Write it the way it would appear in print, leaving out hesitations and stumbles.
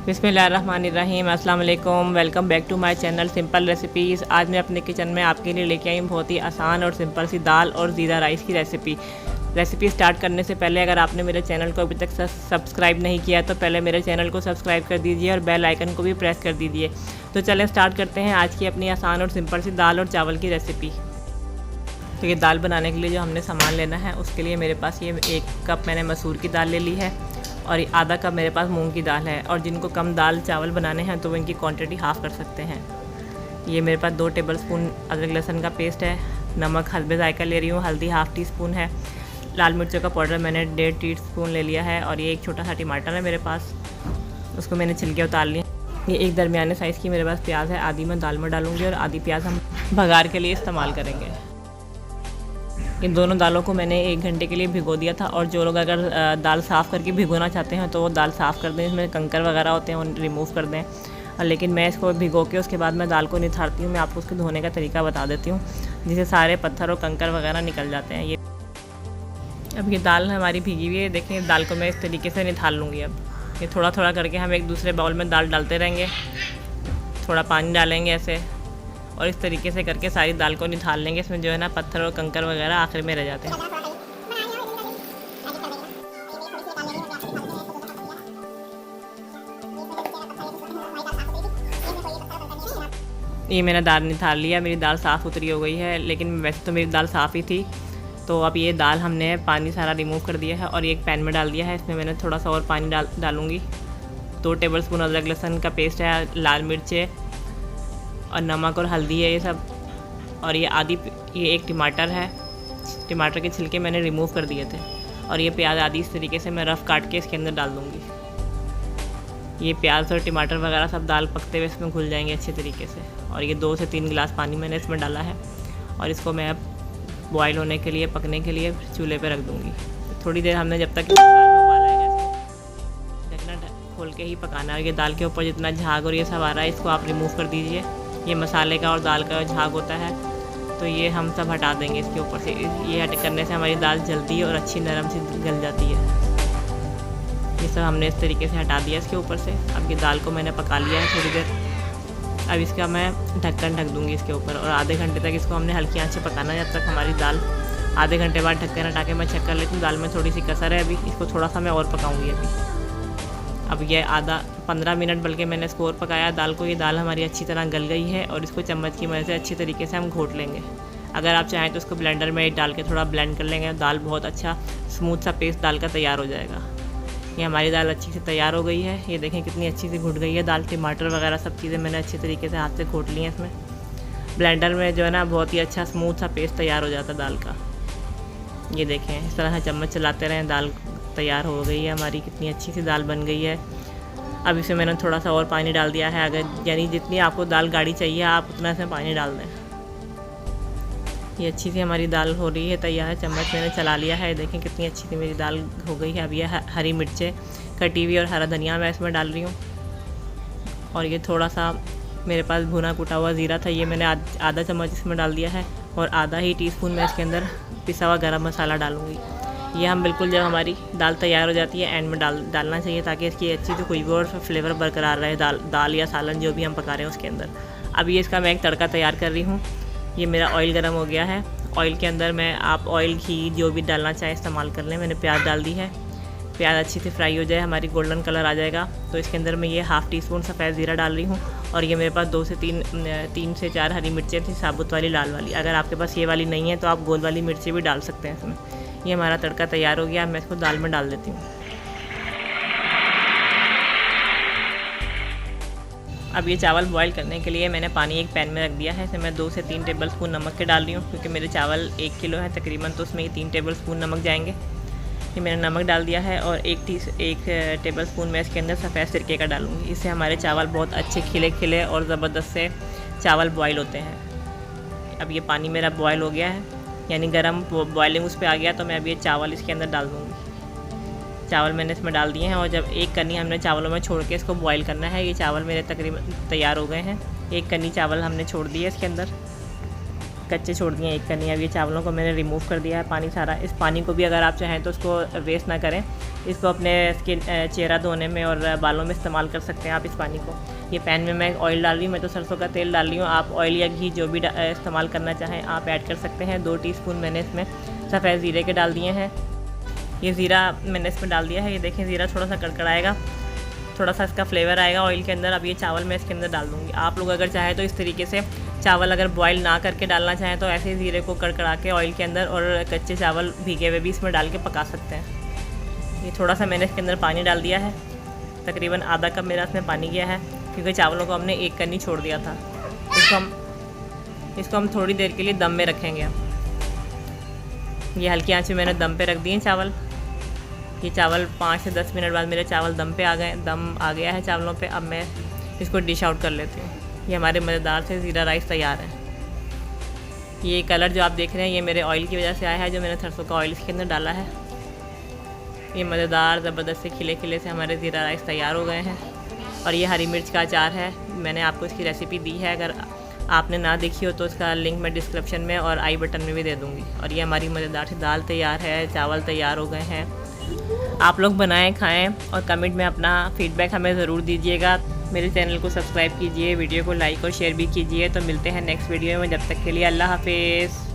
बिस्मिल्लाहिर्रहमानिर्रहीम, अस्सलाम वालेकुम। Welcome back to my channel simple recipes. आज मैं अपने किचन में आपके लिए लेके आई हूँ बहुत ही आसान और सिंपल सी दाल और ज़ीरा राइस की रेसिपी स्टार्ट करने से पहले अगर आपने मेरे चैनल को अभी तक सब्सक्राइब नहीं किया तो पहले मेरे चैनल को सब्सक्राइब कर दीजिए और बेल आइकन को भी प्रेस कर दीजिए। तो चलें स्टार्ट करते हैं आज की अपनी आसान और सिंपल सी दाल और चावल की रेसिपी। तो ये दाल बनाने के लिए जो हमने सामान लेना है उसके लिए मेरे पास ये 1 कप मैंने मसूर की दाल ले ली है और ये आधा कप मेरे पास मूंग की दाल है। और जिनको कम दाल चावल बनाने हैं तो वो इनकी क्वांटिटी हाफ़ कर सकते हैं। ये मेरे पास 2 टेबलस्पून अदरक लहसुन का पेस्ट है। नमक हस्बे जायका ले रही हूँ। हल्दी हाफ़ टी स्पून है। लाल मिर्चों का पाउडर मैंने 1.5 टीस्पून ले लिया है। और ये एक छोटा सा टमाटर है मेरे पास, उसको मैंने छिलके उतार लिया। ये एक दरमियाने साइज़ की मेरे पास प्याज है, आधी मैं दाल में डालूँगी और आधी प्याज हम भगार के लिए इस्तेमाल करेंगे। इन दोनों दालों को मैंने 1 घंटे के लिए भिगो दिया था। और जो लोग अगर दाल साफ़ करके भिगोना चाहते हैं तो वो दाल साफ़ कर दें, इसमें कंकर वगैरह होते हैं वो रिमूव कर दें। लेकिन मैं इसको भिगो के उसके बाद मैं दाल को निथारती हूँ। मैं आपको उसके धोने का तरीका बता देती हूँ जिससे सारे पत्थर और कंकर वगैरह निकल जाते हैं। अब ये दाल हमारी भीगी हुई है, देखें दाल को मैं इस तरीके से निथार लूँगी। अब ये थोड़ा थोड़ा करके हम एक दूसरे बाउल में दाल डालते रहेंगे, थोड़ा पानी डालेंगे ऐसे और इस तरीके से करके सारी दाल को निथार लेंगे। इसमें जो है ना पत्थर और कंकर वगैरह आखिर में रह जाते हैं। ये मैंने दाल निथार लिया, मेरी दाल साफ़ सुथरी हो गई है। लेकिन वैसे तो मेरी दाल साफ़ ही थी। तो अब ये दाल हमने पानी सारा रिमूव कर दिया है और ये एक पैन में डाल दिया है। इसमें मैंने थोड़ा सा और पानी डालूँगी। 2 टेबलस्पून अदरक लहसुन का पेस्ट है, लाल मिर्चें और नमक और हल्दी है ये सब। और ये एक टमाटर है, टमाटर के छिलके मैंने रिमूव कर दिए थे। और ये प्याज आदि इस तरीके से मैं रफ़ काट के इसके अंदर डाल दूँगी। ये प्याज और टमाटर वगैरह सब दाल पकते हुए इसमें घुल जाएंगे अच्छे तरीके से। और ये 2 से 3 गिलास पानी मैंने इसमें डाला है और इसको मैं अब बॉयल होने के लिए, पकने के लिए चूल्हे पे रख दूँगी। थोड़ी देर हमने जब तक दाल में उबाल आएगा ढकना खोल के ही पकाना है। ये दाल के ऊपर जितना झाग और ये सब आ रहा है इसको आप रिमूव कर दीजिए। ये मसाले का और दाल का झाग होता है तो ये हम सब हटा देंगे इसके ऊपर से। ये हट करने से हमारी दाल जल्दी और अच्छी नरम सी गल जाती है। ये सब हमने इस तरीके से हटा दिया इसके ऊपर से। अब ये दाल को मैंने पका लिया है थोड़ी देर। अब इसका मैं ढक्कन ढक दूँगी इसके ऊपर और आधे घंटे तक इसको हमने हल्की आंच से पकाना है, जब तक हमारी दाल। आधे घंटे बाद ढक्कन हटा के मैं चेक कर लेती हूँ, दाल में थोड़ी सी कसर है अभी, इसको थोड़ा सा मैं और पकाऊँगी अभी। अब ये 15 मिनट बल्कि मैंने इसको और पकाया दाल को। ये दाल हमारी अच्छी तरह गल गई है और इसको चम्मच की मदद से अच्छी तरीके से हम घोट लेंगे। अगर आप चाहें तो इसको ब्लेंडर में डाल के थोड़ा ब्लेंड कर लेंगे, दाल बहुत अच्छा स्मूथ सा पेस्ट दाल का तैयार हो जाएगा। ये हमारी दाल अच्छी से तैयार हो गई है। ये देखें कितनी अच्छी सी घुट गई है दाल। टमाटर वगैरह सब चीज़ें मैंने अच्छी तरीके से हाथ से घोट ली हैं इसमें। ब्लेंडर में जो है ना बहुत ही अच्छा स्मूथ सा पेस्ट तैयार हो जाता है दाल का। ये देखें इस तरह से चम्मच चलाते रहें, दाल तैयार हो गई है हमारी। कितनी अच्छी सी दाल बन गई है। अब इसमें मैंने थोड़ा सा और पानी डाल दिया है। अगर यानी जितनी आपको दाल गाढ़ी चाहिए आप उतना इसमें पानी डाल दें। ये अच्छी सी हमारी दाल हो रही है तैयार। चम्मच मैंने चला लिया है, देखें कितनी अच्छी सी मेरी दाल हो गई है। अब ये हरी मिर्चें कटी हुई और हरा धनिया मैं इसमें डाल रही हूँ। और ये थोड़ा सा मेरे पास भुना कुटा हुआ ज़ीरा था, ये मैंने आधा चम्मच इसमें डाल दिया है। और आधा ही टीस्पून मैं इसके अंदर पिसा हुआ गरम मसाला डालूँगी। ये हम बिल्कुल जब हमारी दाल तैयार हो जाती है एंड में डालना चाहिए ताकि इसकी अच्छी सी खुशबू और फ्लेवर बरकरार रहे दाल या सालन जो भी हम पका रहे हैं उसके अंदर। अब ये इसका मैं एक तड़का तैयार कर रही हूँ। ये मेरा ऑयल गर्म हो गया है। ऑयल के अंदर मैं आप ऑयल घी जो भी डालना चाहें इस्तेमाल कर लें। मैंने प्याज डाल दी है। प्याज अच्छी से फ्राई हो जाए, हमारी गोल्डन कलर आ जाएगा तो इसके अंदर मैं ये हाफ़ टीस्पून सफ़ेद ज़ीरा डाल रही हूँ। और ये मेरे पास 2 से 3 से 4 हरी मिर्चें थी, साबुत वाली लाल वाली। अगर आपके पास ये वाली नहीं है तो आप गोल वाली मिर्चें भी डाल सकते हैं इसमें। ये हमारा तड़का तैयार हो गया। मैं इसको दाल में डाल देती हूँ। अब ये चावल बॉईल करने के लिए मैंने पानी एक पैन में रख दिया है। इसमें मैं 2 से 3 टेबलस्पून नमक के डाल रही हूँ क्योंकि मेरे चावल 1 किलो है तकरीबन, तो उसमें ये 3 टेबलस्पून नमक जाएंगे। ये मैंने नमक डाल दिया है और 1 टेबलस्पून मैं इसके अंदर सफ़ेद सिरके का डालूँगी। इससे हमारे चावल बहुत अच्छे खिले खिले और ज़बरदस्त से चावल बॉयल होते हैं। अब ये पानी मेरा बॉयल हो गया है, यानी गर्म बॉयलिंग उस पर आ गया, तो मैं अब ये चावल इसके अंदर डाल दूँगी। चावल मैंने इसमें डाल दिए हैं और जब एक कन्नी हमने चावलों में छोड़ के इसको बॉईल करना है। ये चावल मेरे तकरीबन तैयार हो गए हैं। एक कन्नी चावल हमने छोड़ दी है इसके अंदर। कच्चे छोड़ दिए एक कनी। अब ये चावलों को मैंने रिमूव कर दिया है पानी सारा। इस पानी को भी अगर आप चाहें तो उसको वेस्ट ना करें, इसको अपने स्किन चेहरा धोने में और बालों में इस्तेमाल कर सकते हैं आप इस पानी को। ये पैन में मैं ऑयल डाल रही हूँ, मैं तो सरसों का तेल डाल रही हूँ। आप ऑयल या घी जो भी इस्तेमाल करना चाहें आप ऐड कर सकते हैं। 2 टीस्पून मैंने इसमें सफ़ेद ज़ीरे के डाल दिए हैं। ये ज़ीरा मैंने इसमें डाल दिया है। ये देखें ज़ीरा थोड़ा सा कड़कड़ाएगा, थोड़ा सा इसका फ्लेवर आएगा ऑयल के अंदर। अब ये चावल मैं इसके अंदर डाल दूँगी। आप लोग अगर चाहें तो इस तरीके से चावल अगर बॉयल ना करके डालना चाहें तो ऐसे ही ज़ीरे को कड़कड़ा के ऑयल के अंदर और कच्चे चावल भीगे हुए भी इसमें डाल के पका सकते हैं। ये थोड़ा सा मैंने इसके अंदर पानी डाल दिया है, तकरीबन आधा कप मेरा इसमें पानी गया है, क्योंकि चावलों को हमने एक कनी छोड़ दिया था। इसको हम थोड़ी देर के लिए दम में रखेंगे। ये हल्की आंच में मैंने दम पे रख दिए चावल। ये चावल 5 से 10 मिनट बाद मेरे चावल दम पे आ गए, दम आ गया है चावलों पे। अब मैं इसको डिश आउट कर लेती हूँ। ये हमारे मज़ेदार से ज़ीरा राइस तैयार है। ये कलर जो आप देख रहे हैं ये मेरे ऑयल की वजह से आया है, जो मैंने सरसों का ऑयल इसके अंदर डाला है। ये मज़ेदार ज़बरदस्त से खिले खिले से हमारे ज़ीरा राइस तैयार हो गए हैं। और ये हरी मिर्च का अचार है, मैंने आपको इसकी रेसिपी दी है। अगर आपने ना देखी हो तो उसका लिंक मैं डिस्क्रिप्शन में और आई बटन में भी दे दूँगी। और ये हमारी मज़ेदार सी दाल तैयार है, चावल तैयार हो गए हैं। आप लोग बनाएं, खाएं और कमेंट में अपना फ़ीडबैक हमें ज़रूर दीजिएगा। मेरे चैनल को सब्सक्राइब कीजिए, वीडियो को लाइक और शेयर भी कीजिए। तो मिलते हैं नेक्स्ट वीडियो में, जब तक के लिए अल्लाह हाफिज़।